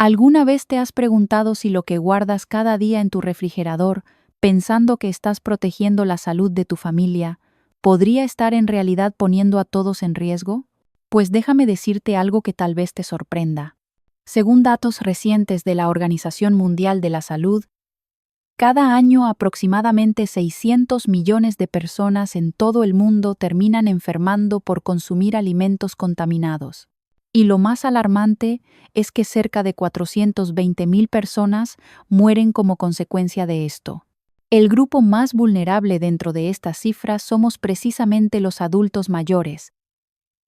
¿Alguna vez te has preguntado si lo que guardas cada día en tu refrigerador, pensando que estás protegiendo la salud de tu familia, podría estar en realidad poniendo a todos en riesgo? Pues déjame decirte algo que tal vez te sorprenda. Según datos recientes de la Organización Mundial de la Salud, cada año aproximadamente 600 millones de personas en todo el mundo terminan enfermando por consumir alimentos contaminados. Y lo más alarmante es que cerca de 420.000 personas mueren como consecuencia de esto. El grupo más vulnerable dentro de estas cifras somos precisamente los adultos mayores,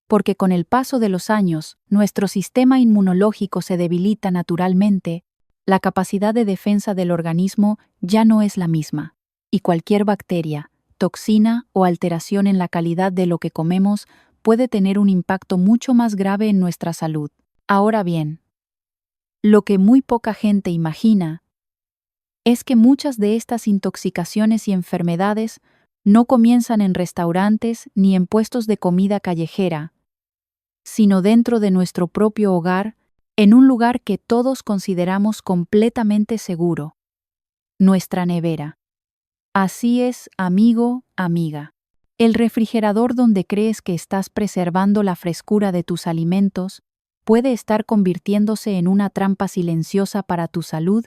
porque con el paso de los años, nuestro sistema inmunológico se debilita naturalmente, la capacidad de defensa del organismo ya no es la misma, y cualquier bacteria, toxina o alteración en la calidad de lo que comemos puede tener un impacto mucho más grave en nuestra salud. Ahora bien, lo que muy poca gente imagina es que muchas de estas intoxicaciones y enfermedades no comienzan en restaurantes ni en puestos de comida callejera, sino dentro de nuestro propio hogar, en un lugar que todos consideramos completamente seguro, nuestra nevera. Así es, amigo, amiga. El refrigerador donde crees que estás preservando la frescura de tus alimentos puede estar convirtiéndose en una trampa silenciosa para tu salud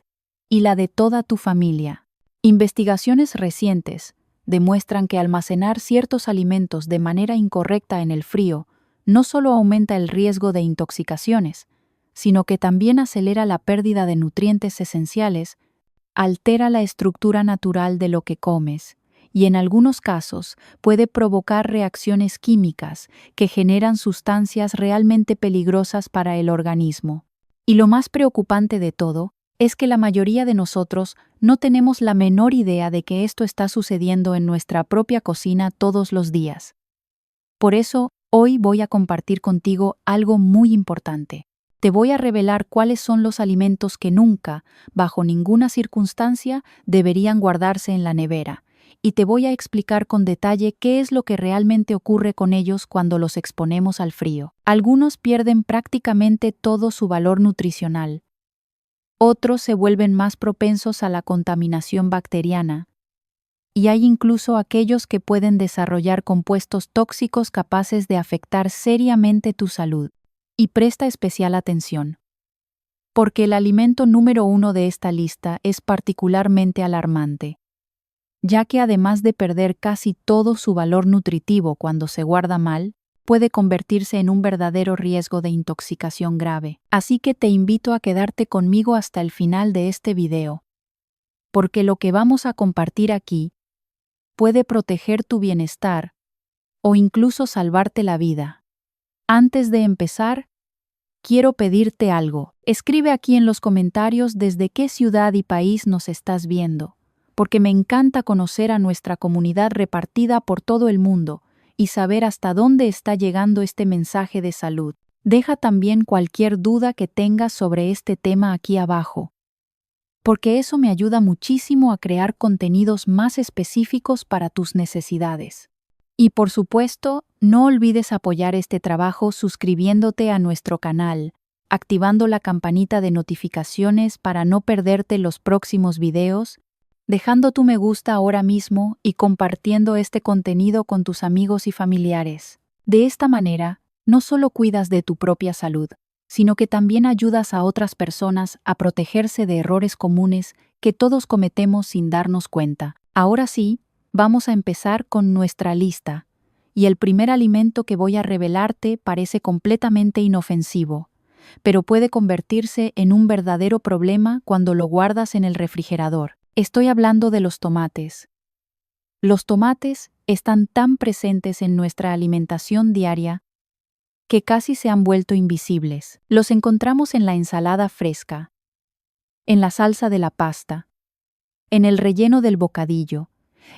y la de toda tu familia. Investigaciones recientes demuestran que almacenar ciertos alimentos de manera incorrecta en el frío no solo aumenta el riesgo de intoxicaciones, sino que también acelera la pérdida de nutrientes esenciales, altera la estructura natural de lo que comes y en algunos casos puede provocar reacciones químicas que generan sustancias realmente peligrosas para el organismo. Y lo más preocupante de todo es que la mayoría de nosotros no tenemos la menor idea de que esto está sucediendo en nuestra propia cocina todos los días. Por eso, hoy voy a compartir contigo algo muy importante. Te voy a revelar cuáles son los alimentos que nunca, bajo ninguna circunstancia, deberían guardarse en la nevera, y te voy a explicar con detalle qué es lo que realmente ocurre con ellos cuando los exponemos al frío. Algunos pierden prácticamente todo su valor nutricional. Otros se vuelven más propensos a la contaminación bacteriana, y hay incluso aquellos que pueden desarrollar compuestos tóxicos capaces de afectar seriamente tu salud. Y presta especial atención, porque el alimento número 1 de esta lista es particularmente alarmante, ya que además de perder casi todo su valor nutritivo cuando se guarda mal, puede convertirse en un verdadero riesgo de intoxicación grave. Así que te invito a quedarte conmigo hasta el final de este video, porque lo que vamos a compartir aquí puede proteger tu bienestar o incluso salvarte la vida. Antes de empezar, quiero pedirte algo. Escribe aquí en los comentarios desde qué ciudad y país nos estás viendo, porque me encanta conocer a nuestra comunidad repartida por todo el mundo y saber hasta dónde está llegando este mensaje de salud. Deja también cualquier duda que tengas sobre este tema aquí abajo, porque eso me ayuda muchísimo a crear contenidos más específicos para tus necesidades. Y por supuesto, no olvides apoyar este trabajo suscribiéndote a nuestro canal, activando la campanita de notificaciones para no perderte los próximos videos, dejando tu me gusta ahora mismo y compartiendo este contenido con tus amigos y familiares. De esta manera, no solo cuidas de tu propia salud, sino que también ayudas a otras personas a protegerse de errores comunes que todos cometemos sin darnos cuenta. Ahora sí, vamos a empezar con nuestra lista, y el primer alimento que voy a revelarte parece completamente inofensivo, pero puede convertirse en un verdadero problema cuando lo guardas en el refrigerador. Estoy hablando de los tomates. Los tomates están tan presentes en nuestra alimentación diaria que casi se han vuelto invisibles. Los encontramos en la ensalada fresca, en la salsa de la pasta, en el relleno del bocadillo,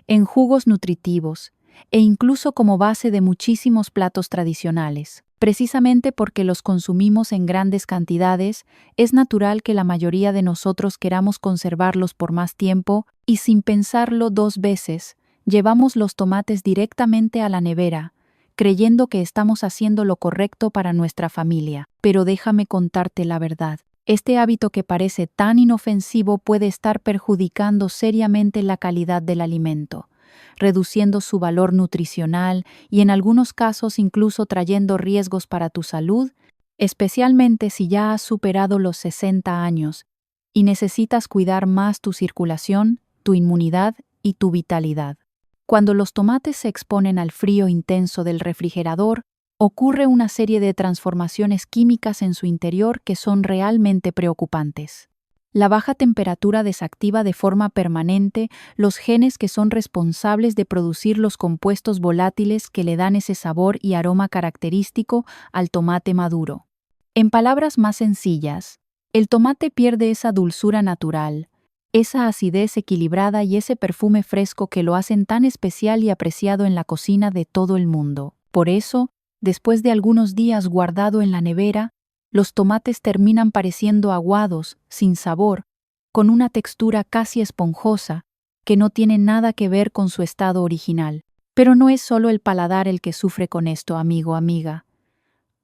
en jugos nutritivos e incluso como base de muchísimos platos tradicionales. Precisamente porque los consumimos en grandes cantidades, es natural que la mayoría de nosotros queramos conservarlos por más tiempo y sin pensarlo dos veces, llevamos los tomates directamente a la nevera, creyendo que estamos haciendo lo correcto para nuestra familia. Pero déjame contarte la verdad. Este hábito que parece tan inofensivo puede estar perjudicando seriamente la calidad del alimento, reduciendo su valor nutricional y en algunos casos incluso trayendo riesgos para tu salud, especialmente si ya has superado los 60 años y necesitas cuidar más tu circulación, tu inmunidad y tu vitalidad. Cuando los tomates se exponen al frío intenso del refrigerador, ocurre una serie de transformaciones químicas en su interior que son realmente preocupantes. La baja temperatura desactiva de forma permanente los genes que son responsables de producir los compuestos volátiles que le dan ese sabor y aroma característico al tomate maduro. En palabras más sencillas, el tomate pierde esa dulzura natural, esa acidez equilibrada y ese perfume fresco que lo hacen tan especial y apreciado en la cocina de todo el mundo. Por eso, después de algunos días guardado en la nevera, los tomates terminan pareciendo aguados, sin sabor, con una textura casi esponjosa, que no tiene nada que ver con su estado original. Pero no es solo el paladar el que sufre con esto, amigo, amiga.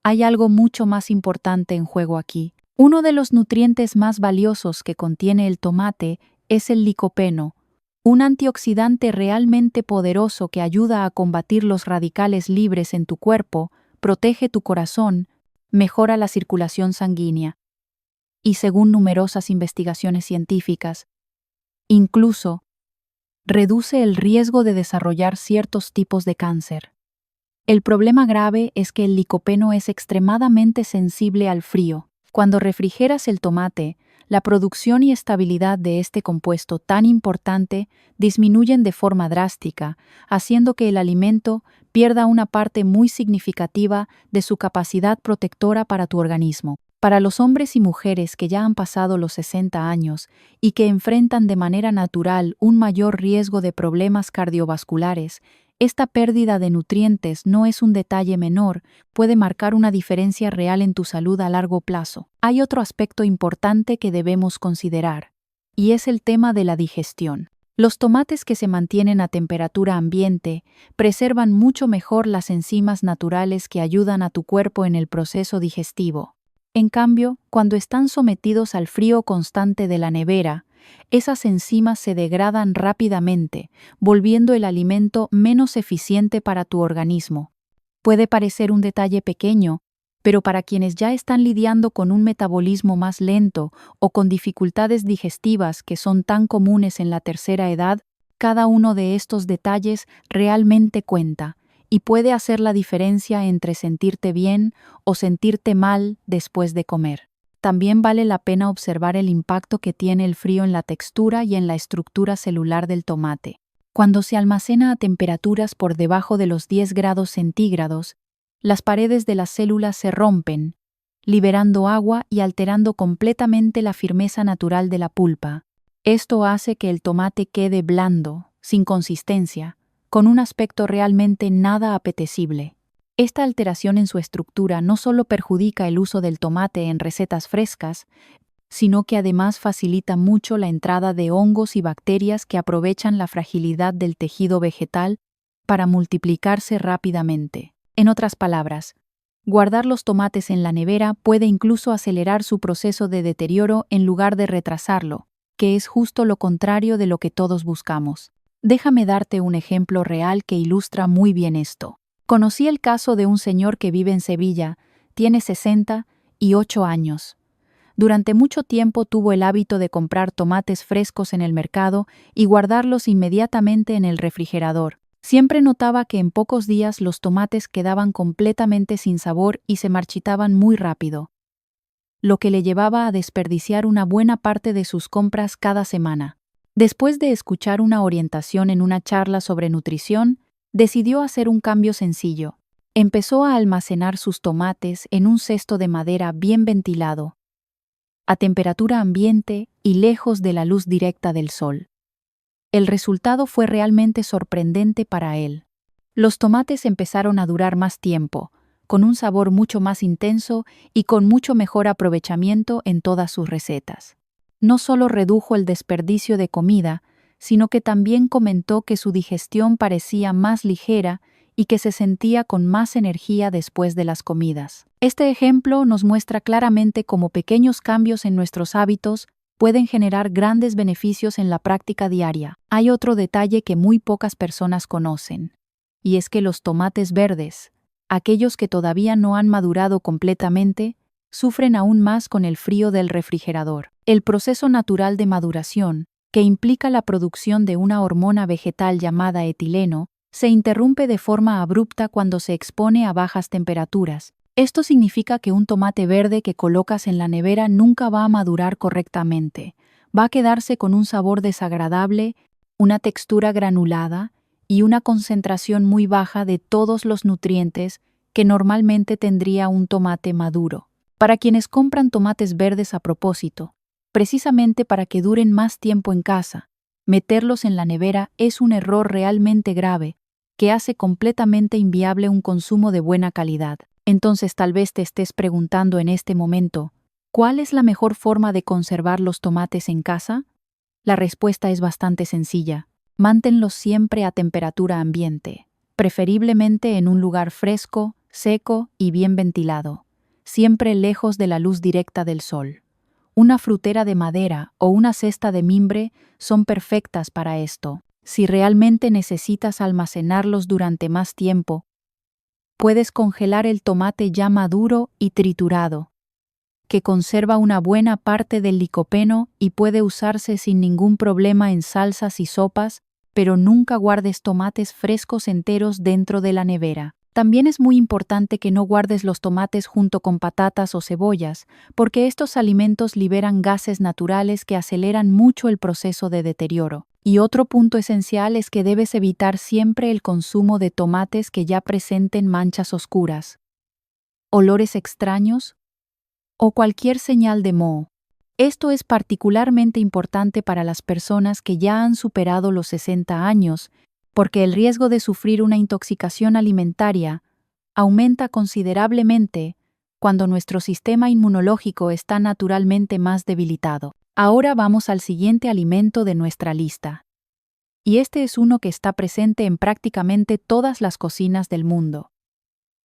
Hay algo mucho más importante en juego aquí. Uno de los nutrientes más valiosos que contiene el tomate es el licopeno, un antioxidante realmente poderoso que ayuda a combatir los radicales libres en tu cuerpo, protege tu corazón, mejora la circulación sanguínea y, según numerosas investigaciones científicas, incluso reduce el riesgo de desarrollar ciertos tipos de cáncer. El problema grave es que el licopeno es extremadamente sensible al frío. Cuando refrigeras el tomate, la producción y estabilidad de este compuesto tan importante disminuyen de forma drástica, haciendo que el alimento pierda una parte muy significativa de su capacidad protectora para tu organismo. Para los hombres y mujeres que ya han pasado los 60 años y que enfrentan de manera natural un mayor riesgo de problemas cardiovasculares, esta pérdida de nutrientes no es un detalle menor, puede marcar una diferencia real en tu salud a largo plazo. Hay otro aspecto importante que debemos considerar, y es el tema de la digestión. Los tomates que se mantienen a temperatura ambiente preservan mucho mejor las enzimas naturales que ayudan a tu cuerpo en el proceso digestivo. En cambio, cuando están sometidos al frío constante de la nevera, esas enzimas se degradan rápidamente, volviendo el alimento menos eficiente para tu organismo. Puede parecer un detalle pequeño, pero para quienes ya están lidiando con un metabolismo más lento o con dificultades digestivas que son tan comunes en la tercera edad, cada uno de estos detalles realmente cuenta y puede hacer la diferencia entre sentirte bien o sentirte mal después de comer. También vale la pena observar el impacto que tiene el frío en la textura y en la estructura celular del tomate. Cuando se almacena a temperaturas por debajo de los 10 grados centígrados, las paredes de las células se rompen, liberando agua y alterando completamente la firmeza natural de la pulpa. Esto hace que el tomate quede blando, sin consistencia, con un aspecto realmente nada apetecible. Esta alteración en su estructura no solo perjudica el uso del tomate en recetas frescas, sino que además facilita mucho la entrada de hongos y bacterias que aprovechan la fragilidad del tejido vegetal para multiplicarse rápidamente. En otras palabras, guardar los tomates en la nevera puede incluso acelerar su proceso de deterioro en lugar de retrasarlo, que es justo lo contrario de lo que todos buscamos. Déjame darte un ejemplo real que ilustra muy bien esto. Conocí el caso de un señor que vive en Sevilla, tiene 68 años. Durante mucho tiempo tuvo el hábito de comprar tomates frescos en el mercado y guardarlos inmediatamente en el refrigerador. Siempre notaba que en pocos días los tomates quedaban completamente sin sabor y se marchitaban muy rápido, lo que le llevaba a desperdiciar una buena parte de sus compras cada semana. Después de escuchar una orientación en una charla sobre nutrición, decidió hacer un cambio sencillo. Empezó a almacenar sus tomates en un cesto de madera bien ventilado, a temperatura ambiente y lejos de la luz directa del sol. El resultado fue realmente sorprendente para él. Los tomates empezaron a durar más tiempo, con un sabor mucho más intenso y con mucho mejor aprovechamiento en todas sus recetas. No solo redujo el desperdicio de comida, sino que también comentó que su digestión parecía más ligera y que se sentía con más energía después de las comidas. Este ejemplo nos muestra claramente cómo pequeños cambios en nuestros hábitos pueden generar grandes beneficios en la práctica diaria. Hay otro detalle que muy pocas personas conocen, y es que los tomates verdes, aquellos que todavía no han madurado completamente, sufren aún más con el frío del refrigerador. El proceso natural de maduración, que implica la producción de una hormona vegetal llamada etileno, se interrumpe de forma abrupta cuando se expone a bajas temperaturas. Esto significa que un tomate verde que colocas en la nevera nunca va a madurar correctamente. Va a quedarse con un sabor desagradable, una textura granulada y una concentración muy baja de todos los nutrientes que normalmente tendría un tomate maduro. Para quienes compran tomates verdes a propósito, precisamente para que duren más tiempo en casa, meterlos en la nevera es un error realmente grave que hace completamente inviable un consumo de buena calidad. Entonces tal vez te estés preguntando en este momento, ¿cuál es la mejor forma de conservar los tomates en casa? La respuesta es bastante sencilla. Manténlos siempre a temperatura ambiente, preferiblemente en un lugar fresco, seco y bien ventilado, siempre lejos de la luz directa del sol. Una frutera de madera o una cesta de mimbre son perfectas para esto. Si realmente necesitas almacenarlos durante más tiempo, puedes congelar el tomate ya maduro y triturado, que conserva una buena parte del licopeno y puede usarse sin ningún problema en salsas y sopas, pero nunca guardes tomates frescos enteros dentro de la nevera. También es muy importante que no guardes los tomates junto con patatas o cebollas, porque estos alimentos liberan gases naturales que aceleran mucho el proceso de deterioro. Y otro punto esencial es que debes evitar siempre el consumo de tomates que ya presenten manchas oscuras, olores extraños o cualquier señal de moho. Esto es particularmente importante para las personas que ya han superado los 60 años, porque el riesgo de sufrir una intoxicación alimentaria aumenta considerablemente cuando nuestro sistema inmunológico está naturalmente más debilitado. Ahora vamos al siguiente alimento de nuestra lista. Y este es uno que está presente en prácticamente todas las cocinas del mundo.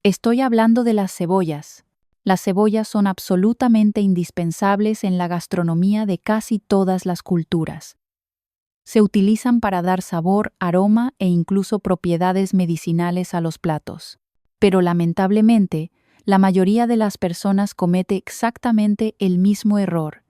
Estoy hablando de las cebollas. Las cebollas son absolutamente indispensables en la gastronomía de casi todas las culturas. Se utilizan para dar sabor, aroma e incluso propiedades medicinales a los platos. Pero lamentablemente, la mayoría de las personas comete exactamente el mismo error: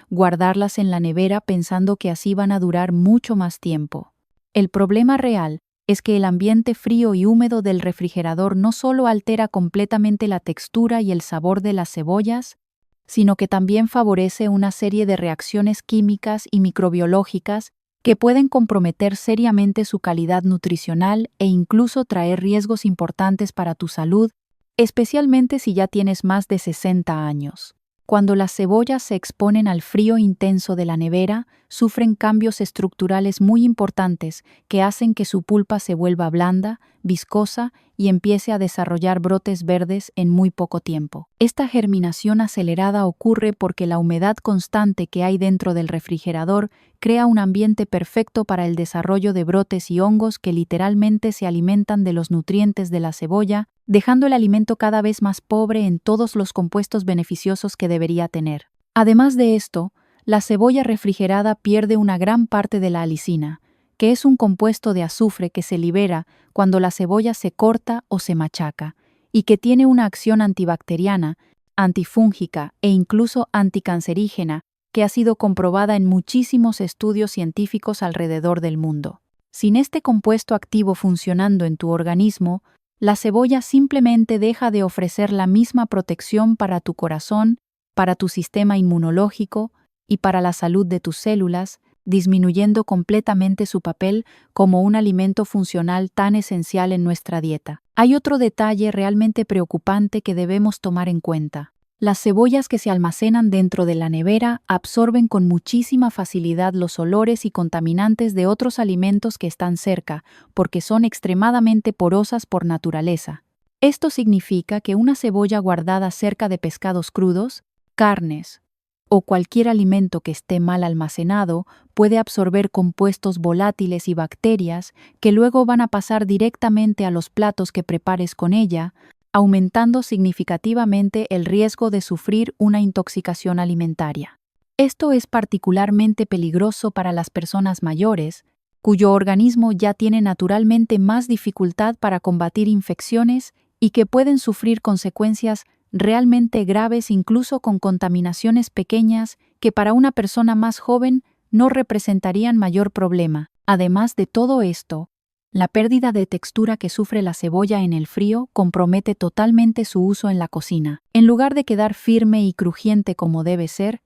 guardarlas en la nevera pensando que así van a durar mucho más tiempo. El problema real es que el ambiente frío y húmedo del refrigerador no solo altera completamente la textura y el sabor de las cebollas, sino que también favorece una serie de reacciones químicas y microbiológicas que pueden comprometer seriamente su calidad nutricional e incluso traer riesgos importantes para tu salud, especialmente si ya tienes más de 60 años. Cuando las cebollas se exponen al frío intenso de la nevera, sufren cambios estructurales muy importantes que hacen que su pulpa se vuelva blanda, viscosa y empiece a desarrollar brotes verdes en muy poco tiempo. Esta germinación acelerada ocurre porque la humedad constante que hay dentro del refrigerador crea un ambiente perfecto para el desarrollo de brotes y hongos que literalmente se alimentan de los nutrientes de la cebolla, dejando el alimento cada vez más pobre en todos los compuestos beneficiosos que debería tener. Además de esto, la cebolla refrigerada pierde una gran parte de la alicina, que es un compuesto de azufre que se libera cuando la cebolla se corta o se machaca, y que tiene una acción antibacteriana, antifúngica e incluso anticancerígena, que ha sido comprobada en muchísimos estudios científicos alrededor del mundo. Sin este compuesto activo funcionando en tu organismo, la cebolla simplemente deja de ofrecer la misma protección para tu corazón, para tu sistema inmunológico y para la salud de tus células, disminuyendo completamente su papel como un alimento funcional tan esencial en nuestra dieta. Hay otro detalle realmente preocupante que debemos tomar en cuenta. Las cebollas que se almacenan dentro de la nevera absorben con muchísima facilidad los olores y contaminantes de otros alimentos que están cerca, porque son extremadamente porosas por naturaleza. Esto significa que una cebolla guardada cerca de pescados crudos, carnes o cualquier alimento que esté mal almacenado puede absorber compuestos volátiles y bacterias que luego van a pasar directamente a los platos que prepares con ella, aumentando significativamente el riesgo de sufrir una intoxicación alimentaria. Esto es particularmente peligroso para las personas mayores, cuyo organismo ya tiene naturalmente más dificultad para combatir infecciones y que pueden sufrir consecuencias realmente graves incluso con contaminaciones pequeñas que para una persona más joven no representarían mayor problema. Además de todo esto, la pérdida de textura que sufre la cebolla en el frío compromete totalmente su uso en la cocina. En lugar de quedar firme y crujiente como debe ser,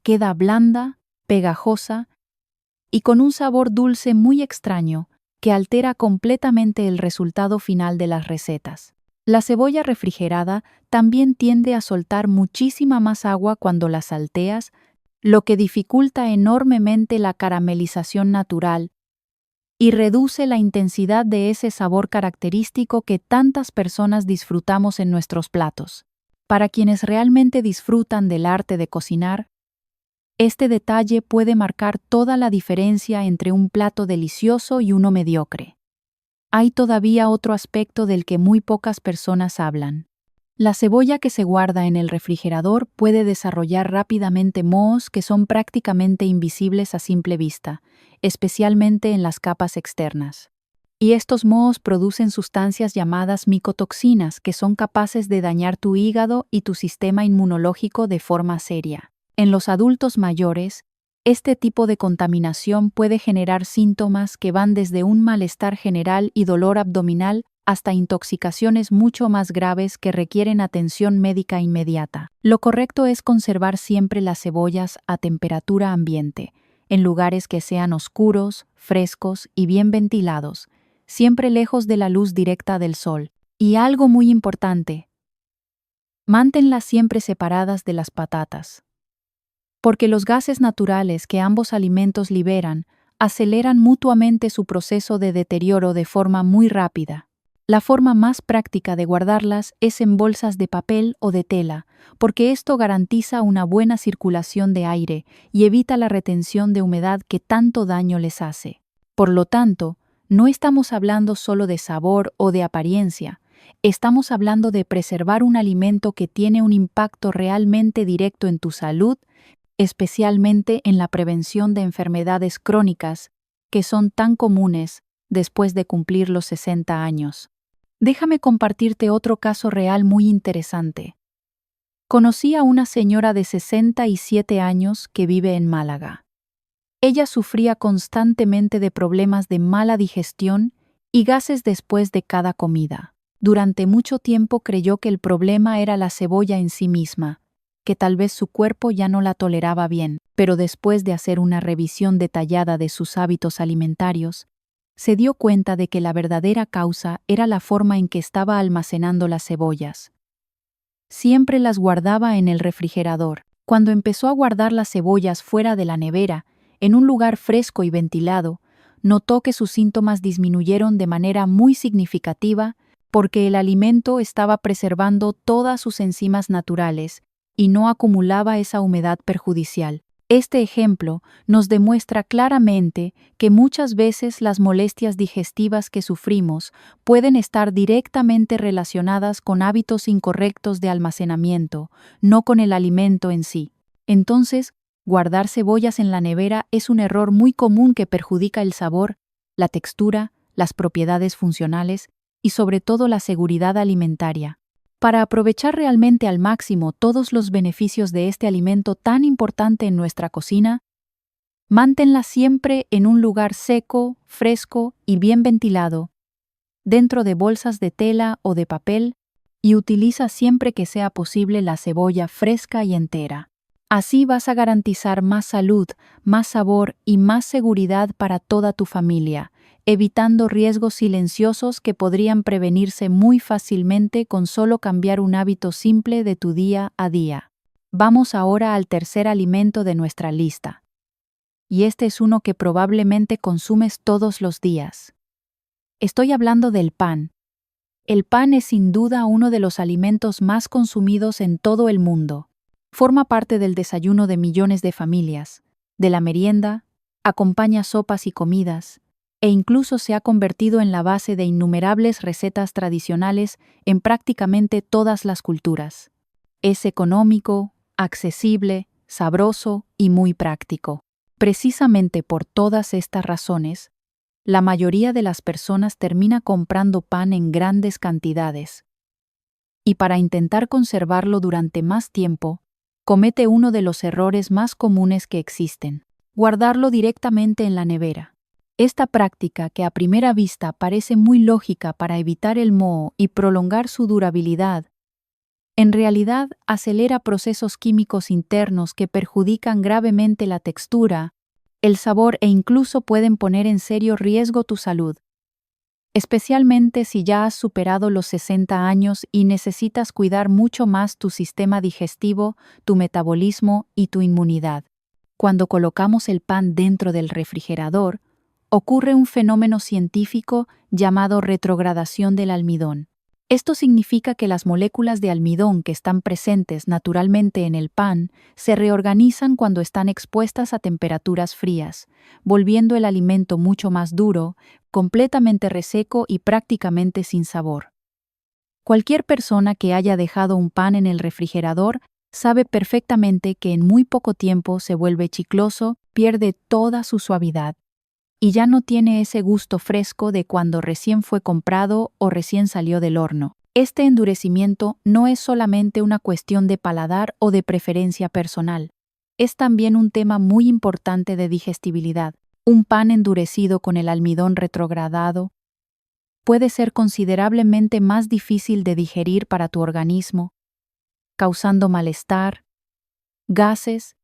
queda blanda, pegajosa y con un sabor dulce muy extraño que altera completamente el resultado final de las recetas. La cebolla refrigerada también tiende a soltar muchísima más agua cuando la salteas, lo que dificulta enormemente la caramelización natural y reduce la intensidad de ese sabor característico que tantas personas disfrutamos en nuestros platos. Para quienes realmente disfrutan del arte de cocinar, este detalle puede marcar toda la diferencia entre un plato delicioso y uno mediocre. Hay todavía otro aspecto del que muy pocas personas hablan. La cebolla que se guarda en el refrigerador puede desarrollar rápidamente mohos que son prácticamente invisibles a simple vista, especialmente en las capas externas. Y estos mohos producen sustancias llamadas micotoxinas que son capaces de dañar tu hígado y tu sistema inmunológico de forma seria. En los adultos mayores, este tipo de contaminación puede generar síntomas que van desde un malestar general y dolor abdominal hasta intoxicaciones mucho más graves que requieren atención médica inmediata. Lo correcto es conservar siempre las cebollas a temperatura ambiente, en lugares que sean oscuros, frescos y bien ventilados, siempre lejos de la luz directa del sol. Y algo muy importante, manténlas siempre separadas de las patatas, porque los gases naturales que ambos alimentos liberan aceleran mutuamente su proceso de deterioro de forma muy rápida. La forma más práctica de guardarlas es en bolsas de papel o de tela, porque esto garantiza una buena circulación de aire y evita la retención de humedad que tanto daño les hace. Por lo tanto, no estamos hablando solo de sabor o de apariencia, estamos hablando de preservar un alimento que tiene un impacto realmente directo en tu salud, especialmente en la prevención de enfermedades crónicas que son tan comunes después de cumplir los 60 años. Déjame compartirte otro caso real muy interesante. Conocí a una señora de 67 años que vive en Málaga. Ella sufría constantemente de problemas de mala digestión y gases después de cada comida. Durante mucho tiempo creyó que el problema era la cebolla en sí misma, que tal vez su cuerpo ya no la toleraba bien, pero después de hacer una revisión detallada de sus hábitos alimentarios, se dio cuenta de que la verdadera causa era la forma en que estaba almacenando las cebollas. Siempre las guardaba en el refrigerador. Cuando empezó a guardar las cebollas fuera de la nevera, en un lugar fresco y ventilado, notó que sus síntomas disminuyeron de manera muy significativa porque el alimento estaba preservando todas sus enzimas naturales y no acumulaba esa humedad perjudicial. Este ejemplo nos demuestra claramente que muchas veces las molestias digestivas que sufrimos pueden estar directamente relacionadas con hábitos incorrectos de almacenamiento, no con el alimento en sí. Entonces, guardar cebollas en la nevera es un error muy común que perjudica el sabor, la textura, las propiedades funcionales y sobre todo la seguridad alimentaria. Para aprovechar realmente al máximo todos los beneficios de este alimento tan importante en nuestra cocina, manténla siempre en un lugar seco, fresco y bien ventilado, dentro de bolsas de tela o de papel, y utiliza siempre que sea posible la cebolla fresca y entera. Así vas a garantizar más salud, más sabor y más seguridad para toda tu familia, evitando riesgos silenciosos que podrían prevenirse muy fácilmente con solo cambiar un hábito simple de tu día a día. Vamos ahora al tercer alimento de nuestra lista. Y este es uno que probablemente consumes todos los días. Estoy hablando del pan. El pan es sin duda uno de los alimentos más consumidos en todo el mundo. Forma parte del desayuno de millones de familias, de la merienda, acompaña sopas y comidas, e incluso se ha convertido en la base de innumerables recetas tradicionales en prácticamente todas las culturas. Es económico, accesible, sabroso y muy práctico. Precisamente por todas estas razones, la mayoría de las personas termina comprando pan en grandes cantidades. Y para intentar conservarlo durante más tiempo, comete uno de los errores más comunes que existen: guardarlo directamente en la nevera. Esta práctica, que a primera vista parece muy lógica para evitar el moho y prolongar su durabilidad, en realidad acelera procesos químicos internos que perjudican gravemente la textura, el sabor e incluso pueden poner en serio riesgo tu salud, especialmente si ya has superado los 60 años y necesitas cuidar mucho más tu sistema digestivo, tu metabolismo y tu inmunidad. Cuando colocamos el pan dentro del refrigerador, ocurre un fenómeno científico llamado retrogradación del almidón. Esto significa que las moléculas de almidón que están presentes naturalmente en el pan se reorganizan cuando están expuestas a temperaturas frías, volviendo el alimento mucho más duro, completamente reseco y prácticamente sin sabor. Cualquier persona que haya dejado un pan en el refrigerador sabe perfectamente que en muy poco tiempo se vuelve chicloso, pierde toda su suavidad y ya no tiene ese gusto fresco de cuando recién fue comprado o recién salió del horno. Este endurecimiento no es solamente una cuestión de paladar o de preferencia personal, es también un tema muy importante de digestibilidad. Un pan endurecido con el almidón retrogradado puede ser considerablemente más difícil de digerir para tu organismo, causando malestar, gases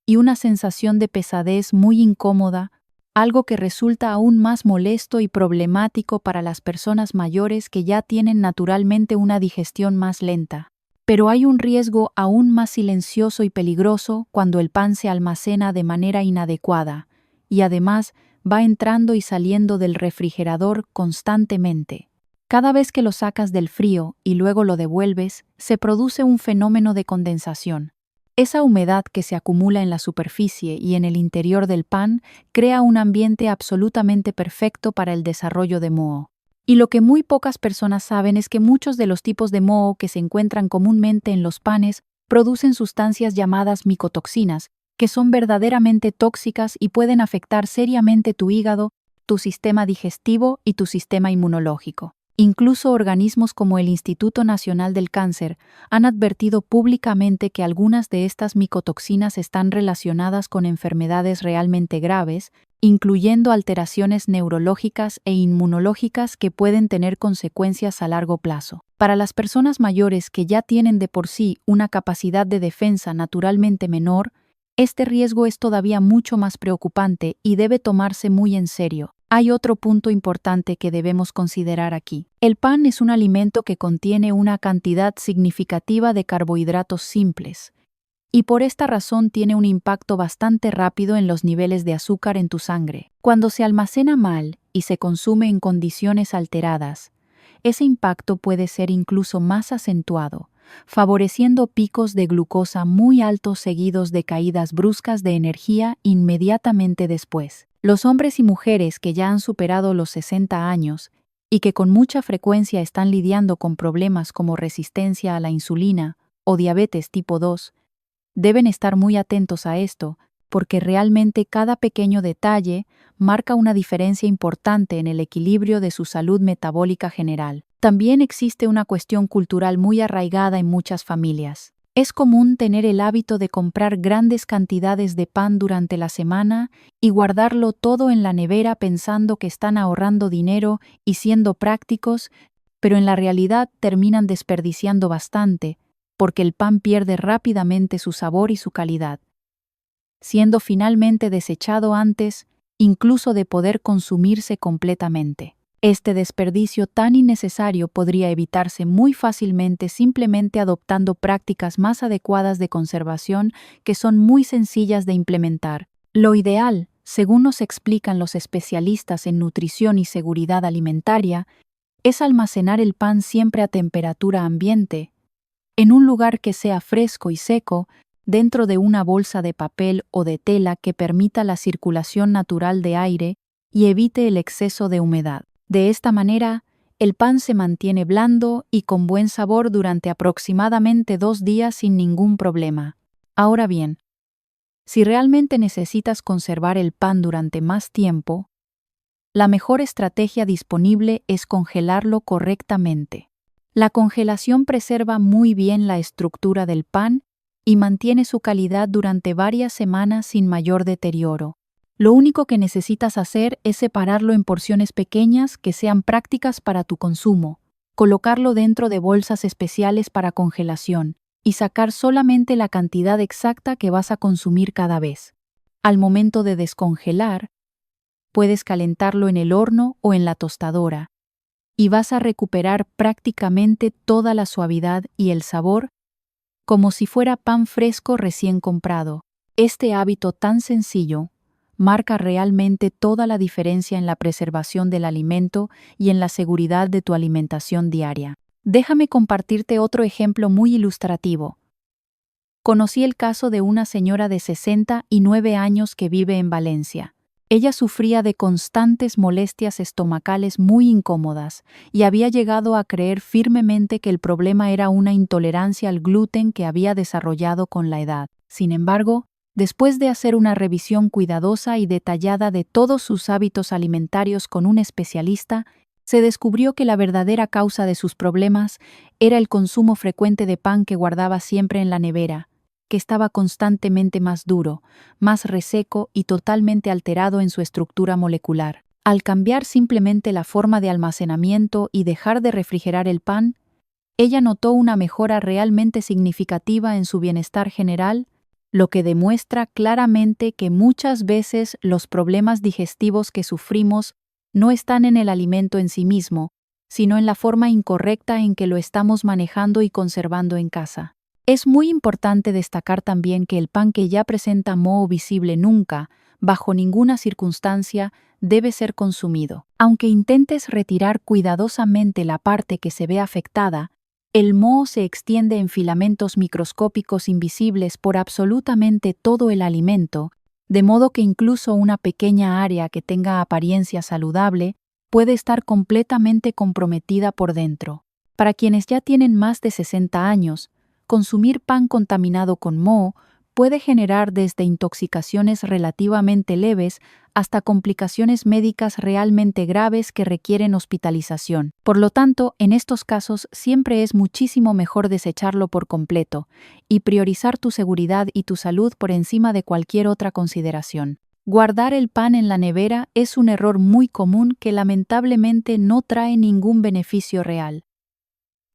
y una sensación de pesadez muy incómoda, algo que resulta aún más molesto y problemático para las personas mayores que ya tienen naturalmente una digestión más lenta. Pero hay un riesgo aún más silencioso y peligroso cuando el pan se almacena de manera inadecuada y además va entrando y saliendo del refrigerador constantemente. Cada vez que lo sacas del frío y luego lo devuelves, se produce un fenómeno de condensación. Esa humedad que se acumula en la superficie y en el interior del pan crea un ambiente absolutamente perfecto para el desarrollo de moho. Y lo que muy pocas personas saben es que muchos de los tipos de moho que se encuentran comúnmente en los panes producen sustancias llamadas micotoxinas, que son verdaderamente tóxicas y pueden afectar seriamente tu hígado, tu sistema digestivo y tu sistema inmunológico. Incluso organismos como el Instituto Nacional del Cáncer han advertido públicamente que algunas de estas micotoxinas están relacionadas con enfermedades realmente graves, incluyendo alteraciones neurológicas e inmunológicas que pueden tener consecuencias a largo plazo. Para las personas mayores que ya tienen de por sí una capacidad de defensa naturalmente menor, este riesgo es todavía mucho más preocupante y debe tomarse muy en serio. Hay otro punto importante que debemos considerar aquí. El pan es un alimento que contiene una cantidad significativa de carbohidratos simples, y por esta razón tiene un impacto bastante rápido en los niveles de azúcar en tu sangre. Cuando se almacena mal y se consume en condiciones alteradas, ese impacto puede ser incluso más acentuado, favoreciendo picos de glucosa muy altos seguidos de caídas bruscas de energía inmediatamente después. Los hombres y mujeres que ya han superado los 60 años y que con mucha frecuencia están lidiando con problemas como resistencia a la insulina o diabetes tipo 2, deben estar muy atentos a esto, porque realmente cada pequeño detalle marca una diferencia importante en el equilibrio de su salud metabólica general. También existe una cuestión cultural muy arraigada en muchas familias. Es común tener el hábito de comprar grandes cantidades de pan durante la semana y guardarlo todo en la nevera pensando que están ahorrando dinero y siendo prácticos, pero en la realidad terminan desperdiciando bastante, porque el pan pierde rápidamente su sabor y su calidad, siendo finalmente desechado antes incluso de poder consumirse completamente. Este desperdicio tan innecesario podría evitarse muy fácilmente simplemente adoptando prácticas más adecuadas de conservación que son muy sencillas de implementar. Lo ideal, según nos explican los especialistas en nutrición y seguridad alimentaria, es almacenar el pan siempre a temperatura ambiente, en un lugar que sea fresco y seco, dentro de una bolsa de papel o de tela que permita la circulación natural de aire y evite el exceso de humedad. De esta manera, el pan se mantiene blando y con buen sabor durante aproximadamente 2 días sin ningún problema. Ahora bien, si realmente necesitas conservar el pan durante más tiempo, la mejor estrategia disponible es congelarlo correctamente. La congelación preserva muy bien la estructura del pan y mantiene su calidad durante varias semanas sin mayor deterioro. Lo único que necesitas hacer es separarlo en porciones pequeñas que sean prácticas para tu consumo, colocarlo dentro de bolsas especiales para congelación y sacar solamente la cantidad exacta que vas a consumir cada vez. Al momento de descongelar, puedes calentarlo en el horno o en la tostadora, y vas a recuperar prácticamente toda la suavidad y el sabor como si fuera pan fresco recién comprado. Este hábito tan sencillo marca realmente toda la diferencia en la preservación del alimento y en la seguridad de tu alimentación diaria. Déjame compartirte otro ejemplo muy ilustrativo. Conocí el caso de una señora de 69 años que vive en Valencia. Ella sufría de constantes molestias estomacales muy incómodas y había llegado a creer firmemente que el problema era una intolerancia al gluten que había desarrollado con la edad. Sin embargo, después de hacer una revisión cuidadosa y detallada de todos sus hábitos alimentarios con un especialista, se descubrió que la verdadera causa de sus problemas era el consumo frecuente de pan que guardaba siempre en la nevera, que estaba constantemente más duro, más reseco y totalmente alterado en su estructura molecular. Al cambiar simplemente la forma de almacenamiento y dejar de refrigerar el pan, ella notó una mejora realmente significativa en su bienestar general, lo que demuestra claramente que muchas veces los problemas digestivos que sufrimos no están en el alimento en sí mismo, sino en la forma incorrecta en que lo estamos manejando y conservando en casa. Es muy importante destacar también que el pan que ya presenta moho visible nunca, bajo ninguna circunstancia, debe ser consumido. Aunque intentes retirar cuidadosamente la parte que se ve afectada, el moho se extiende en filamentos microscópicos invisibles por absolutamente todo el alimento, de modo que incluso una pequeña área que tenga apariencia saludable puede estar completamente comprometida por dentro. Para quienes ya tienen más de 60 años, consumir pan contaminado con moho puede generar desde intoxicaciones relativamente leves hasta complicaciones médicas realmente graves que requieren hospitalización. Por lo tanto, en estos casos siempre es muchísimo mejor desecharlo por completo y priorizar tu seguridad y tu salud por encima de cualquier otra consideración. Guardar el pan en la nevera es un error muy común que lamentablemente no trae ningún beneficio real.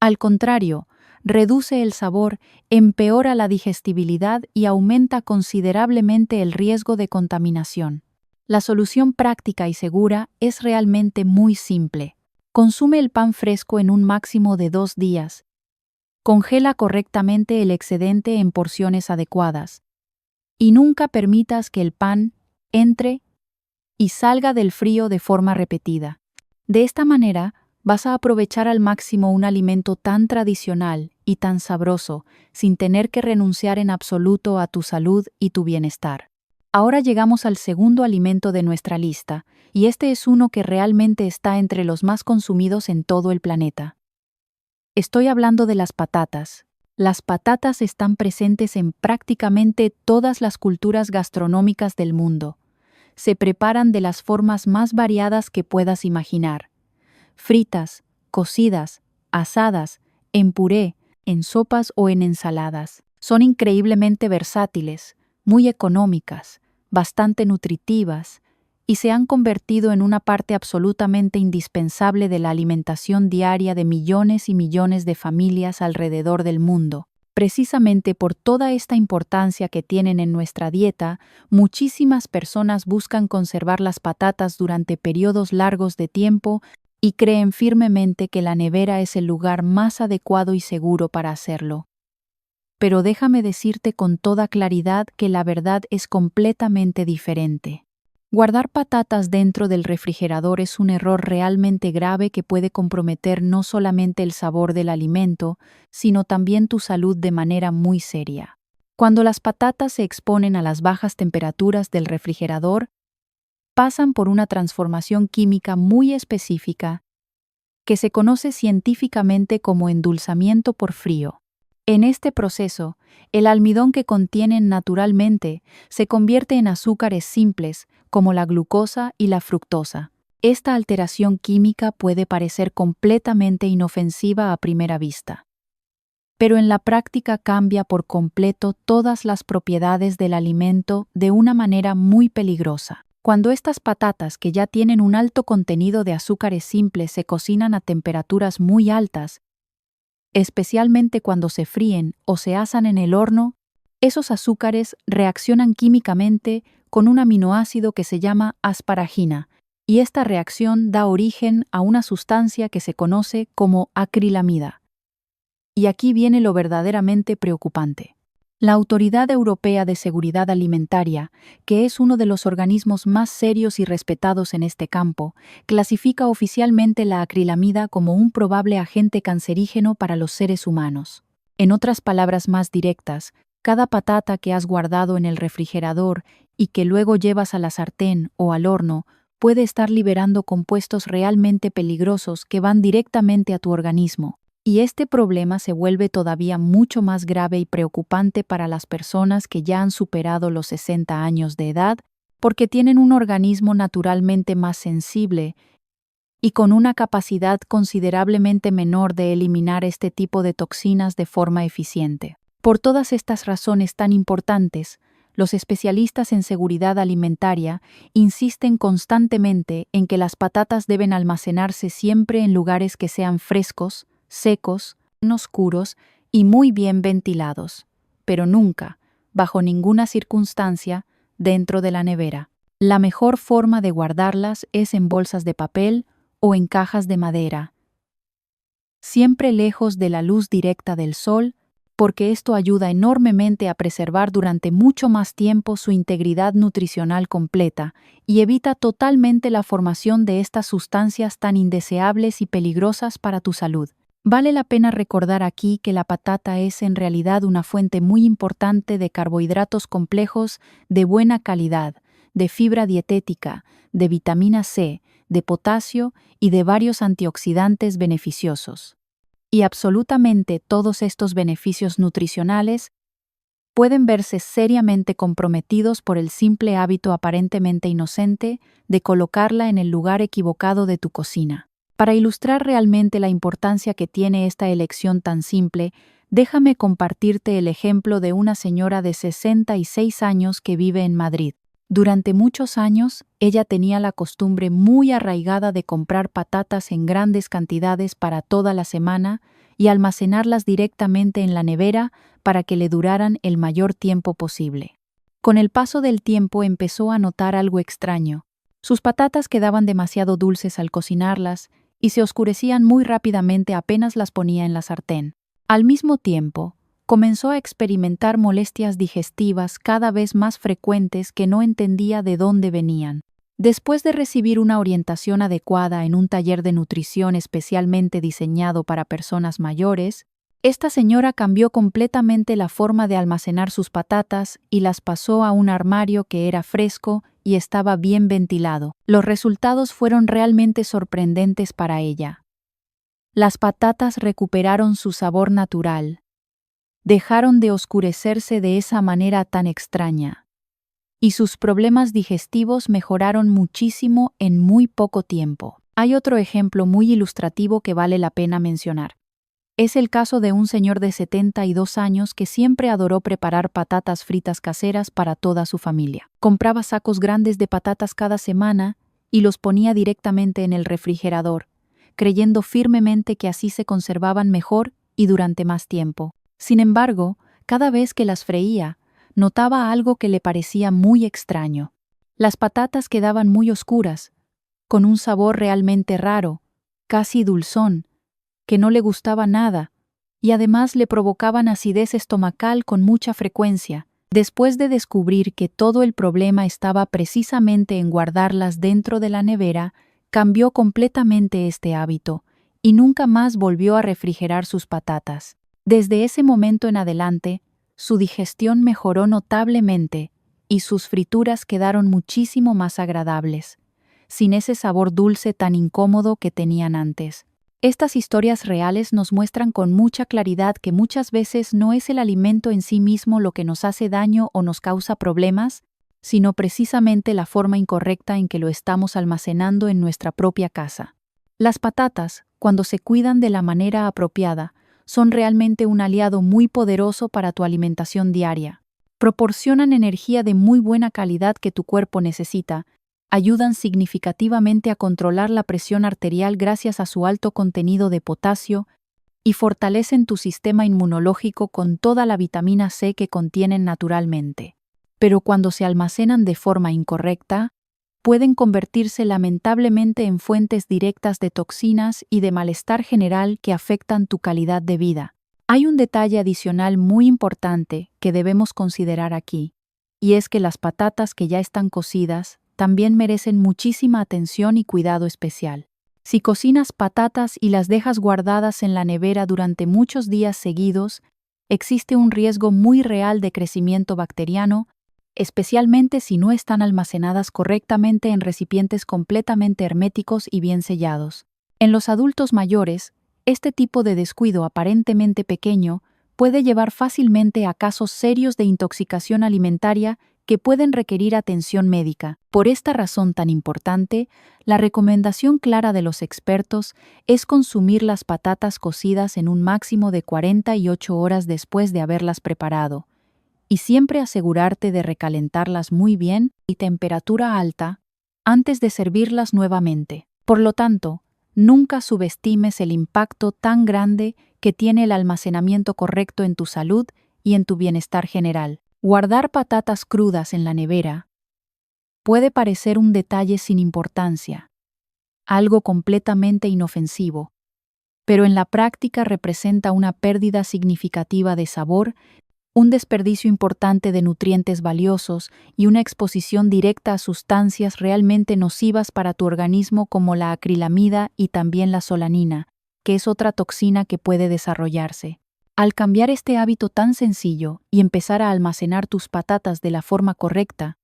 Al contrario, reduce el sabor, empeora la digestibilidad y aumenta considerablemente el riesgo de contaminación. La solución práctica y segura es realmente muy simple. Consume el pan fresco en un máximo de 2 días. Congela correctamente el excedente en porciones adecuadas. Y nunca permitas que el pan entre y salga del frío de forma repetida. De esta manera, vas a aprovechar al máximo un alimento tan tradicional y tan sabroso, sin tener que renunciar en absoluto a tu salud y tu bienestar. Ahora llegamos al segundo alimento de nuestra lista, y este es uno que realmente está entre los más consumidos en todo el planeta. Estoy hablando de las patatas. Las patatas están presentes en prácticamente todas las culturas gastronómicas del mundo. Se preparan de las formas más variadas que puedas imaginar. Fritas, cocidas, asadas, en puré, en sopas o en ensaladas. Son increíblemente versátiles, muy económicas, bastante nutritivas, y se han convertido en una parte absolutamente indispensable de la alimentación diaria de millones y millones de familias alrededor del mundo. Precisamente por toda esta importancia que tienen en nuestra dieta, muchísimas personas buscan conservar las patatas durante periodos largos de tiempo y creen firmemente que la nevera es el lugar más adecuado y seguro para hacerlo. Pero déjame decirte con toda claridad que la verdad es completamente diferente. Guardar patatas dentro del refrigerador es un error realmente grave que puede comprometer no solamente el sabor del alimento, sino también tu salud de manera muy seria. Cuando las patatas se exponen a las bajas temperaturas del refrigerador, pasan por una transformación química muy específica que se conoce científicamente como endulzamiento por frío. En este proceso, el almidón que contienen naturalmente se convierte en azúcares simples como la glucosa y la fructosa. Esta alteración química puede parecer completamente inofensiva a primera vista, pero en la práctica cambia por completo todas las propiedades del alimento de una manera muy peligrosa. Cuando estas patatas, que ya tienen un alto contenido de azúcares simples, se cocinan a temperaturas muy altas, especialmente cuando se fríen o se asan en el horno, esos azúcares reaccionan químicamente con un aminoácido que se llama asparagina, y esta reacción da origen a una sustancia que se conoce como acrilamida. Y aquí viene lo verdaderamente preocupante. La Autoridad Europea de Seguridad Alimentaria, que es uno de los organismos más serios y respetados en este campo, clasifica oficialmente la acrilamida como un probable agente cancerígeno para los seres humanos. En otras palabras más directas, cada patata que has guardado en el refrigerador y que luego llevas a la sartén o al horno puede estar liberando compuestos realmente peligrosos que van directamente a tu organismo. Y este problema se vuelve todavía mucho más grave y preocupante para las personas que ya han superado los 60 años de edad, porque tienen un organismo naturalmente más sensible y con una capacidad considerablemente menor de eliminar este tipo de toxinas de forma eficiente. Por todas estas razones tan importantes, los especialistas en seguridad alimentaria insisten constantemente en que las patatas deben almacenarse siempre en lugares que sean frescos, secos, oscuros y muy bien ventilados, pero nunca, bajo ninguna circunstancia, dentro de la nevera. La mejor forma de guardarlas es en bolsas de papel o en cajas de madera, siempre lejos de la luz directa del sol, porque esto ayuda enormemente a preservar durante mucho más tiempo su integridad nutricional completa y evita totalmente la formación de estas sustancias tan indeseables y peligrosas para tu salud. Vale la pena recordar aquí que la patata es en realidad una fuente muy importante de carbohidratos complejos de buena calidad, de fibra dietética, de vitamina C, de potasio y de varios antioxidantes beneficiosos. Y absolutamente todos estos beneficios nutricionales pueden verse seriamente comprometidos por el simple hábito aparentemente inocente de colocarla en el lugar equivocado de tu cocina. Para ilustrar realmente la importancia que tiene esta elección tan simple, déjame compartirte el ejemplo de una señora de 66 años que vive en Madrid. Durante muchos años, ella tenía la costumbre muy arraigada de comprar patatas en grandes cantidades para toda la semana y almacenarlas directamente en la nevera para que le duraran el mayor tiempo posible. Con el paso del tiempo empezó a notar algo extraño. Sus patatas quedaban demasiado dulces al cocinarlas y se oscurecían muy rápidamente apenas las ponía en la sartén. Al mismo tiempo, comenzó a experimentar molestias digestivas cada vez más frecuentes que no entendía de dónde venían. Después de recibir una orientación adecuada en un taller de nutrición especialmente diseñado para personas mayores, esta señora cambió completamente la forma de almacenar sus patatas y las pasó a un armario que era fresco y estaba bien ventilado. Los resultados fueron realmente sorprendentes para ella. Las patatas recuperaron su sabor natural. Dejaron de oscurecerse de esa manera tan extraña, y sus problemas digestivos mejoraron muchísimo en muy poco tiempo. Hay otro ejemplo muy ilustrativo que vale la pena mencionar. Es el caso de un señor de 72 años que siempre adoró preparar patatas fritas caseras para toda su familia. Compraba sacos grandes de patatas cada semana y los ponía directamente en el refrigerador, creyendo firmemente que así se conservaban mejor y durante más tiempo. Sin embargo, cada vez que las freía, notaba algo que le parecía muy extraño. Las patatas quedaban muy oscuras, con un sabor realmente raro, casi dulzón, que no le gustaba nada, y además le provocaban acidez estomacal con mucha frecuencia, Después de descubrir que todo el problema estaba precisamente en guardarlas dentro de la nevera, cambió completamente este hábito y nunca más volvió a refrigerar sus patatas. Desde ese momento en adelante, su digestión mejoró notablemente y sus frituras quedaron muchísimo más agradables, sin ese sabor dulce tan incómodo que tenían antes. Estas historias reales nos muestran con mucha claridad que muchas veces no es el alimento en sí mismo lo que nos hace daño o nos causa problemas, sino precisamente la forma incorrecta en que lo estamos almacenando en nuestra propia casa. Las patatas, cuando se cuidan de la manera apropiada, son realmente un aliado muy poderoso para tu alimentación diaria. Proporcionan energía de muy buena calidad que tu cuerpo necesita, ayudan significativamente a controlar la presión arterial gracias a su alto contenido de potasio y fortalecen tu sistema inmunológico con toda la vitamina C que contienen naturalmente. Pero cuando se almacenan de forma incorrecta, pueden convertirse lamentablemente en fuentes directas de toxinas y de malestar general que afectan tu calidad de vida. Hay un detalle adicional muy importante que debemos considerar aquí, y es que las patatas que ya están cocidas también merecen muchísima atención y cuidado especial. Si cocinas patatas y las dejas guardadas en la nevera durante muchos días seguidos, existe un riesgo muy real de crecimiento bacteriano, especialmente si no están almacenadas correctamente en recipientes completamente herméticos y bien sellados. En los adultos mayores, este tipo de descuido aparentemente pequeño puede llevar fácilmente a casos serios de intoxicación alimentaria que pueden requerir atención médica. Por esta razón tan importante, la recomendación clara de los expertos es consumir las patatas cocidas en un máximo de 48 horas después de haberlas preparado, y siempre asegurarte de recalentarlas muy bien y temperatura alta antes de servirlas nuevamente. Por lo tanto, nunca subestimes el impacto tan grande que tiene el almacenamiento correcto en tu salud y en tu bienestar general. Guardar patatas crudas en la nevera puede parecer un detalle sin importancia, algo completamente inofensivo, pero en la práctica representa una pérdida significativa de sabor, un desperdicio importante de nutrientes valiosos y una exposición directa a sustancias realmente nocivas para tu organismo como la acrilamida y también la solanina, que es otra toxina que puede desarrollarse. Al cambiar este hábito tan sencillo y empezar a almacenar tus patatas de la forma correcta,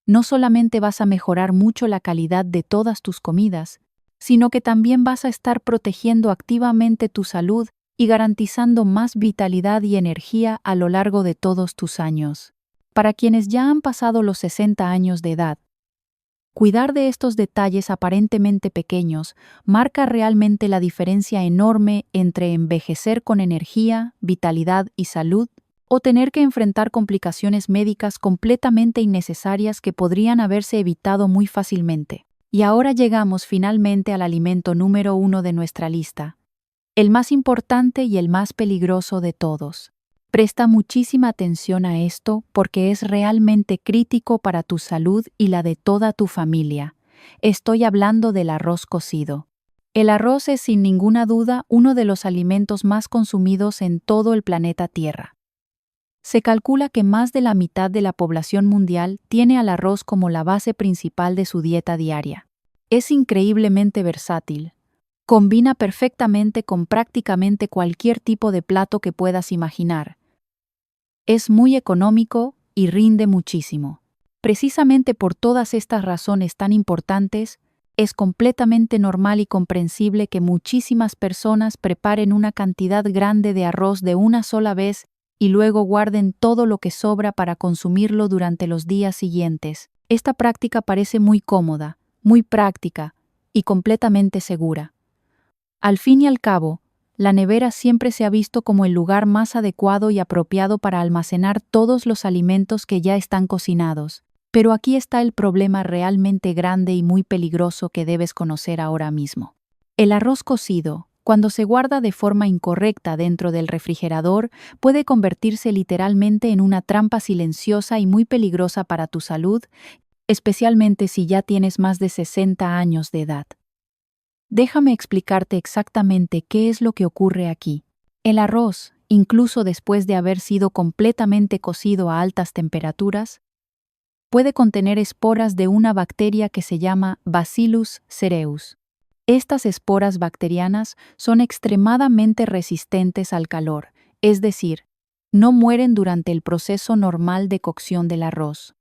no solamente vas a mejorar mucho la calidad de todas tus comidas, sino que también vas a estar protegiendo activamente tu salud y garantizando más vitalidad y energía a lo largo de todos tus años. Para quienes ya han pasado los 60 años de edad, cuidar de estos detalles aparentemente pequeños marca realmente la diferencia enorme entre envejecer con energía, vitalidad y salud o tener que enfrentar complicaciones médicas completamente innecesarias que podrían haberse evitado muy fácilmente. Y ahora llegamos finalmente al alimento número 1 de nuestra lista, el más importante y el más peligroso de todos. Presta muchísima atención a esto porque es realmente crítico para tu salud y la de toda tu familia. Estoy hablando del arroz cocido. El arroz es sin ninguna duda uno de los alimentos más consumidos en todo el planeta Tierra. Se calcula que más de la mitad de la población mundial tiene al arroz como la base principal de su dieta diaria. Es increíblemente versátil. Combina perfectamente con prácticamente cualquier tipo de plato que puedas imaginar. Es muy económico y rinde muchísimo. Precisamente por todas estas razones tan importantes, es completamente normal y comprensible que muchísimas personas preparen una cantidad grande de arroz de una sola vez y luego guarden todo lo que sobra para consumirlo durante los días siguientes. Esta práctica parece muy cómoda, muy práctica y completamente segura. Al fin y al cabo, la nevera siempre se ha visto como el lugar más adecuado y apropiado para almacenar todos los alimentos que ya están cocinados. Pero aquí está el problema realmente grande y muy peligroso que debes conocer ahora mismo. El arroz cocido, cuando se guarda de forma incorrecta dentro del refrigerador, puede convertirse literalmente en una trampa silenciosa y muy peligrosa para tu salud, especialmente si ya tienes más de 60 años de edad. Déjame explicarte exactamente qué es lo que ocurre aquí. El arroz, incluso después de haber sido completamente cocido a altas temperaturas, puede contener esporas de una bacteria que se llama Bacillus cereus. Estas esporas bacterianas son extremadamente resistentes al calor, es decir, no mueren durante el proceso normal de cocción del arroz.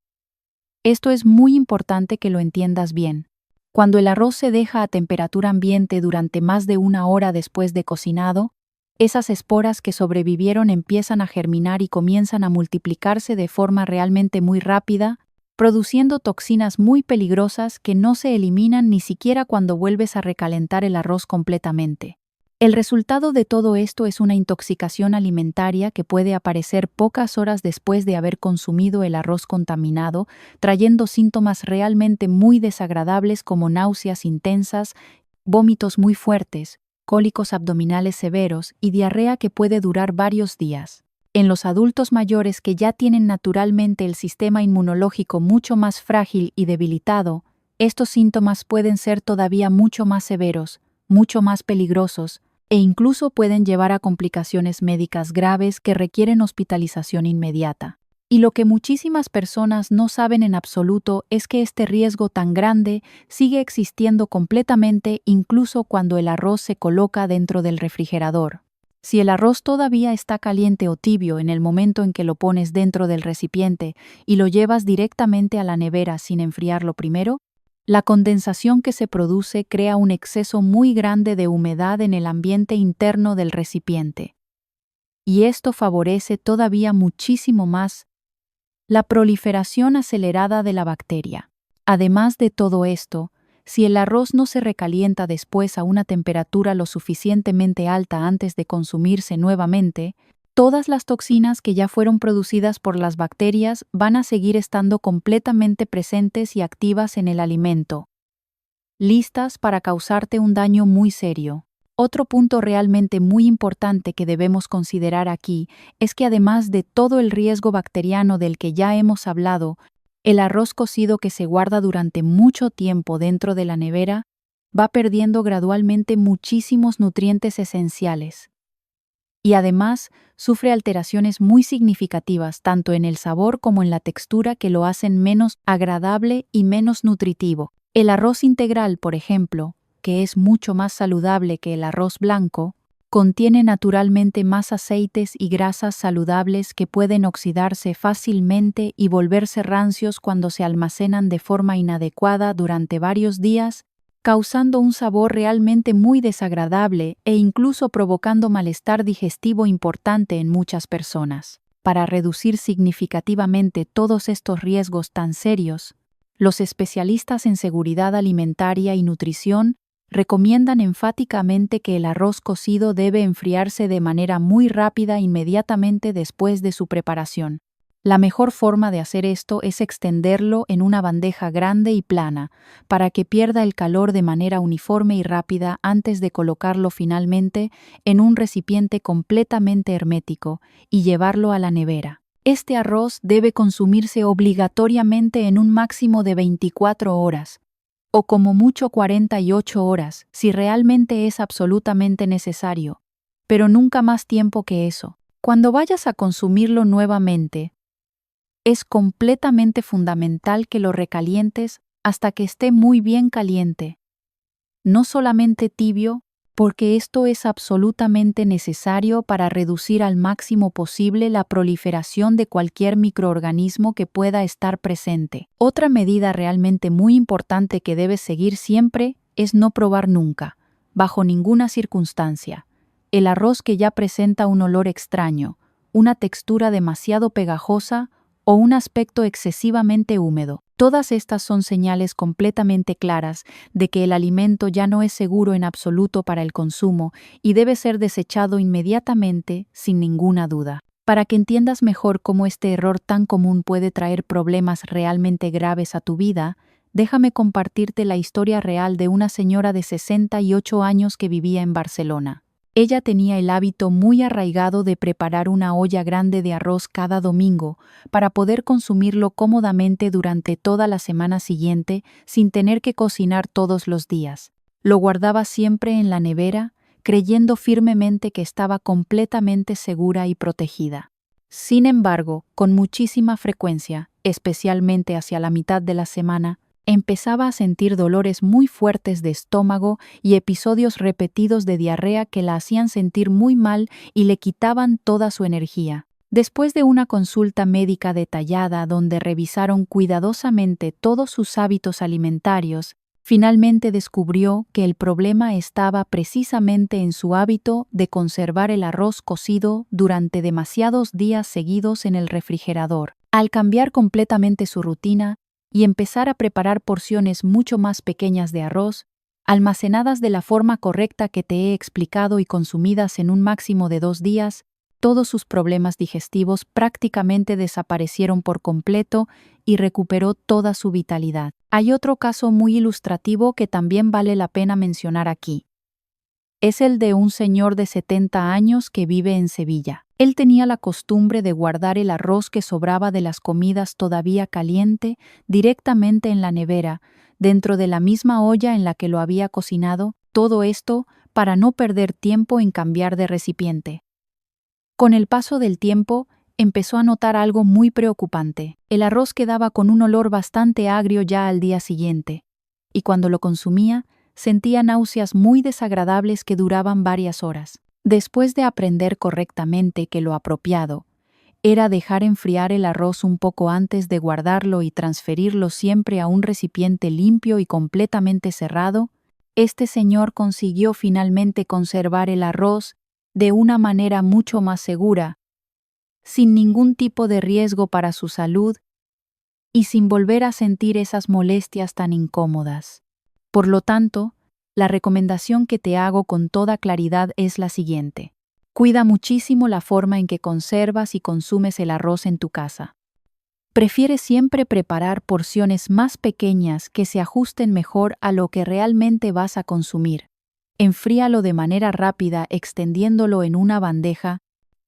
Esto es muy importante que lo entiendas bien. Cuando el arroz se deja a temperatura ambiente durante más de 1 hora después de cocinado, esas esporas que sobrevivieron empiezan a germinar y comienzan a multiplicarse de forma realmente muy rápida, produciendo toxinas muy peligrosas que no se eliminan ni siquiera cuando vuelves a recalentar el arroz completamente. El resultado de todo esto es una intoxicación alimentaria que puede aparecer pocas horas después de haber consumido el arroz contaminado, trayendo síntomas realmente muy desagradables como náuseas intensas, vómitos muy fuertes, cólicos abdominales severos y diarrea que puede durar varios días. En los adultos mayores que ya tienen naturalmente el sistema inmunológico mucho más frágil y debilitado, estos síntomas pueden ser todavía mucho más severos, mucho más peligrosos, e incluso pueden llevar a complicaciones médicas graves que requieren hospitalización inmediata. Y lo que muchísimas personas no saben en absoluto es que este riesgo tan grande sigue existiendo completamente incluso cuando el arroz se coloca dentro del refrigerador. Si el arroz todavía está caliente o tibio en el momento en que lo pones dentro del recipiente y lo llevas directamente a la nevera sin enfriarlo primero, la condensación que se produce crea un exceso muy grande de humedad en el ambiente interno del recipiente. Y esto favorece todavía muchísimo más la proliferación acelerada de la bacteria. Además de todo esto, si el arroz no se recalienta después a una temperatura lo suficientemente alta antes de consumirse nuevamente, todas las toxinas que ya fueron producidas por las bacterias van a seguir estando completamente presentes y activas en el alimento, listas para causarte un daño muy serio. Otro punto realmente muy importante que debemos considerar aquí es que además de todo el riesgo bacteriano del que ya hemos hablado, el arroz cocido que se guarda durante mucho tiempo dentro de la nevera va perdiendo gradualmente muchísimos nutrientes esenciales. Y además sufre alteraciones muy significativas tanto en el sabor como en la textura que lo hacen menos agradable y menos nutritivo. El arroz integral, por ejemplo, que es mucho más saludable que el arroz blanco, contiene naturalmente más aceites y grasas saludables que pueden oxidarse fácilmente y volverse rancios cuando se almacenan de forma inadecuada durante varios días, causando un sabor realmente muy desagradable e incluso provocando malestar digestivo importante en muchas personas. Para reducir significativamente todos estos riesgos tan serios, los especialistas en seguridad alimentaria y nutrición recomiendan enfáticamente que el arroz cocido debe enfriarse de manera muy rápida inmediatamente después de su preparación. La mejor forma de hacer esto es extenderlo en una bandeja grande y plana, para que pierda el calor de manera uniforme y rápida antes de colocarlo finalmente en un recipiente completamente hermético y llevarlo a la nevera. Este arroz debe consumirse obligatoriamente en un máximo de 24 horas, o como mucho 48 horas, si realmente es absolutamente necesario, pero nunca más tiempo que eso. Cuando vayas a consumirlo nuevamente, es completamente fundamental que lo recalientes hasta que esté muy bien caliente. No solamente tibio, porque esto es absolutamente necesario para reducir al máximo posible la proliferación de cualquier microorganismo que pueda estar presente. Otra medida realmente muy importante que debes seguir siempre es no probar nunca, bajo ninguna circunstancia, el arroz que ya presenta un olor extraño, una textura demasiado pegajosa o un aspecto excesivamente húmedo. Todas estas son señales completamente claras de que el alimento ya no es seguro en absoluto para el consumo y debe ser desechado inmediatamente, sin ninguna duda. Para que entiendas mejor cómo este error tan común puede traer problemas realmente graves a tu vida, déjame compartirte la historia real de una señora de 68 años que vivía en Barcelona. Ella tenía el hábito muy arraigado de preparar una olla grande de arroz cada domingo para poder consumirlo cómodamente durante toda la semana siguiente sin tener que cocinar todos los días. Lo guardaba siempre en la nevera, creyendo firmemente que estaba completamente segura y protegida. Sin embargo, con muchísima frecuencia, especialmente hacia la mitad de la semana, empezaba a sentir dolores muy fuertes de estómago y episodios repetidos de diarrea que la hacían sentir muy mal y le quitaban toda su energía. Después de una consulta médica detallada donde revisaron cuidadosamente todos sus hábitos alimentarios, finalmente descubrió que el problema estaba precisamente en su hábito de conservar el arroz cocido durante demasiados días seguidos en el refrigerador. Al cambiar completamente su rutina y empezar a preparar porciones mucho más pequeñas de arroz, almacenadas de la forma correcta que te he explicado y consumidas en un máximo de 2 días, todos sus problemas digestivos prácticamente desaparecieron por completo y recuperó toda su vitalidad. Hay otro caso muy ilustrativo que también vale la pena mencionar aquí. Es el de un señor de 70 años que vive en Sevilla. Él tenía la costumbre de guardar el arroz que sobraba de las comidas todavía caliente directamente en la nevera, dentro de la misma olla en la que lo había cocinado, todo esto para no perder tiempo en cambiar de recipiente. Con el paso del tiempo, empezó a notar algo muy preocupante. El arroz quedaba con un olor bastante agrio ya al día siguiente, y cuando lo consumía, sentía náuseas muy desagradables que duraban varias horas. Después de aprender correctamente que lo apropiado era dejar enfriar el arroz un poco antes de guardarlo y transferirlo siempre a un recipiente limpio y completamente cerrado, este señor consiguió finalmente conservar el arroz de una manera mucho más segura, sin ningún tipo de riesgo para su salud y sin volver a sentir esas molestias tan incómodas. Por lo tanto, la recomendación que te hago con toda claridad es la siguiente. Cuida muchísimo la forma en que conservas y consumes el arroz en tu casa. Prefiere siempre preparar porciones más pequeñas que se ajusten mejor a lo que realmente vas a consumir. Enfríalo de manera rápida extendiéndolo en una bandeja.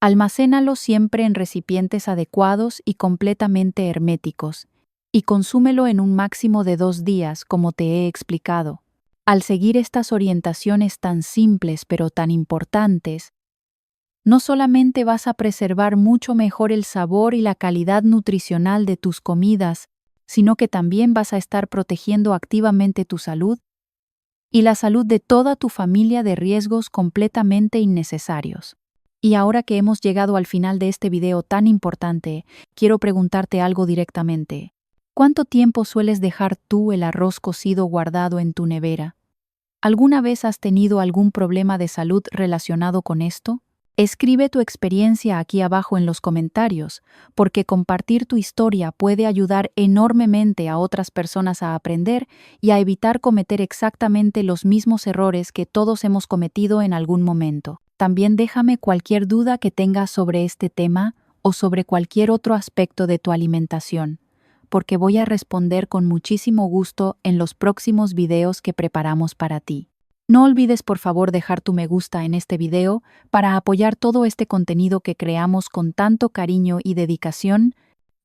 Almacénalo siempre en recipientes adecuados y completamente herméticos, y consúmelo en un máximo de 2 días, como te he explicado. Al seguir estas orientaciones tan simples pero tan importantes, no solamente vas a preservar mucho mejor el sabor y la calidad nutricional de tus comidas, sino que también vas a estar protegiendo activamente tu salud y la salud de toda tu familia de riesgos completamente innecesarios. Y ahora que hemos llegado al final de este video tan importante, quiero preguntarte algo directamente. ¿Cuánto tiempo sueles dejar tú el arroz cocido guardado en tu nevera? ¿Alguna vez has tenido algún problema de salud relacionado con esto? Escribe tu experiencia aquí abajo en los comentarios, porque compartir tu historia puede ayudar enormemente a otras personas a aprender y a evitar cometer exactamente los mismos errores que todos hemos cometido en algún momento. También déjame cualquier duda que tengas sobre este tema o sobre cualquier otro aspecto de tu alimentación, porque voy a responder con muchísimo gusto en los próximos videos que preparamos para ti. No olvides por favor dejar tu me gusta en este video para apoyar todo este contenido que creamos con tanto cariño y dedicación,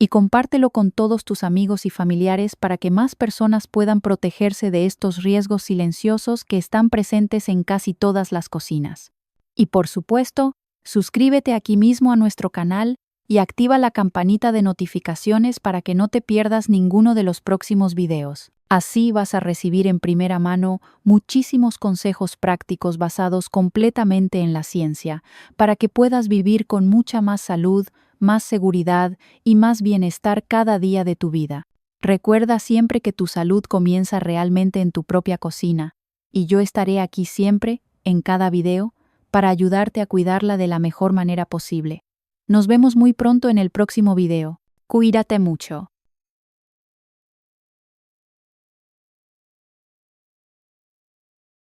y compártelo con todos tus amigos y familiares para que más personas puedan protegerse de estos riesgos silenciosos que están presentes en casi todas las cocinas. Y por supuesto, suscríbete aquí mismo a nuestro canal y activa la campanita de notificaciones para que no te pierdas ninguno de los próximos videos. Así vas a recibir en primera mano muchísimos consejos prácticos basados completamente en la ciencia, para que puedas vivir con mucha más salud, más seguridad y más bienestar cada día de tu vida. Recuerda siempre que tu salud comienza realmente en tu propia cocina, y yo estaré aquí siempre, en cada video, para ayudarte a cuidarla de la mejor manera posible. Nos vemos muy pronto en el próximo video. Cuídate mucho.